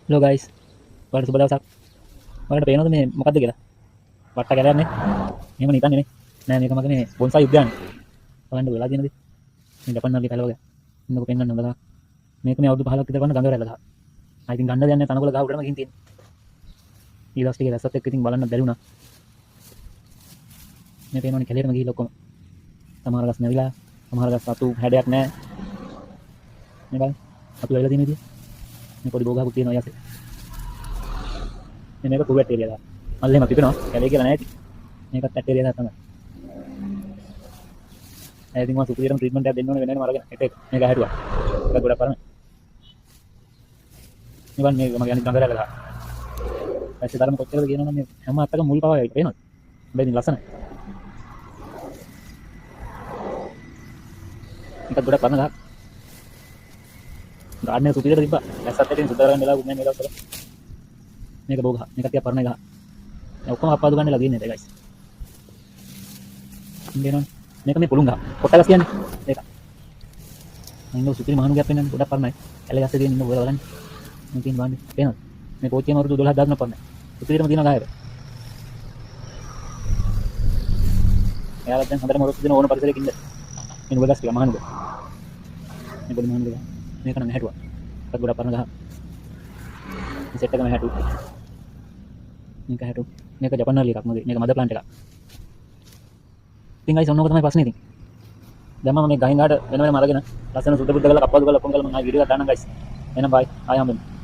Hello guys, ඔයාලට සුබ දවසක්. ඔයාලට පේනවද මේ මොකද්ද කියලා? වට්ට කැලයක් නේ. එහෙම නිකන් නේ. නෑ මේක මගේ මේ බොන්සයි උද්‍යානය. බලන්න වෙලා තියෙනද? මේ ජපන්නගේ පැල වගේ. ඉන්නකො පෙන්වන්න හොඳලා. මේක මේ අවුරුදු 15ක් විතර වන්න ගඟ රැළ ගහ. ආ ඉතින් ගන්න දෙයක් නෑ තනකොළ ගහ උඩටම ගිහින් තියෙන්නේ. ඊළස් ටික රැස්සත් එක්ක ඉතින් බලන්න බැරි වුණා. මේ පේනවනේ කැලේටම ගිහිල්ලා ඔක්කොම. සමහර ගස් නැවිලා, සමහර ගස් අතු හැඩයක් නෑ. මේ බලන්න. අතු වෙලා තියෙන විදිය. මේ පොඩි බෝගහකුත් තියෙනවා යසේ. මේක කුවැට් ඒරියා එක. මල්ලේම පිපෙනවා. කැලේ කියලා නෑ ඉතින්. මේකත් ඇට් ඒරියා එක තමයි. ඒ ඉතින් මම සුපිරියටම ට්‍රීට්මන්ට් එකක් දෙන්න ඕනේ වෙන වෙනම අරගෙන. මේක හැදුවා. ඒක ගොඩක් පරණ. මේ බලන්න මේක මගේ අනිත් ගඟ රැළ ගහ. ඇස්සේ තරම කොච්චරද කියනවනම් මේ හැම අත්තකම මුල් පවා පේනවද? හැබැයි ඉතින් ලස්සනයි. මේකත් ගොඩක් පරණ ගහක්. ගාඩන් එක සුපිරියට තිබ්බා. ඇස්සත් එක්කින් සුද්ධ කරගන්න වෙලාවකුත් නෑ මේ දවස්වල. මේක බෝගහ. මේක තියා පරණ ගහ. දැන් ඔක්කොම අප්පාදු ගන්නලා තියෙන්නේ ඒක ගයිස්. ඉන්දියනෝනේ. මේක මේ පුළුන් ගහ. කොට්ටගස් කියන්නේ. ඒක. මම සුපිරි මහනුගයක් වෙනන්නේ ගොඩක් පරණයි. ඇලේ ගස්සේ තියෙන ඉන්න ඔයාලා බලන්න. මේ තියෙන බාන්නේ. පේනවද? මේ කෝච්චියම අවුරුදු 12000ක් පරණයි. සුපිරියටම තියෙන ගහ ඒක. එයාලා දැන් හොඳටම ඔරොත්තු දෙන ඕන පරිසරයක ඉන්න. මේ නුගගස් ටික මහනුග. මේ පොඩි මහනුග. මේක නම් හැටුවා. ඒත් ගොඩක් පරණ ගහ. මේ සෙට් එකම හැටුවා. මේක හැටු. මේක ජපන්නර්ලි එකක් මගේ. මේක මද ප්ලාන්ට් එකක්. ඉතින් ගයිස් ඔන්නෝක තමයි ප්‍රශ්නේ ඉතින්. දැන් මම මේ ගහින් ගාට වෙන වෙනම අරගෙන ලස්සන සුද්ධ බුද්ධ කරලා කප්පාදු කරලා ඔක්කොම කරලා මම ආයෙ වීඩියෝ එකක් දාන්නම් ගයිස්. එහෙනම් බයි. ආයෙ හම්බෙමු.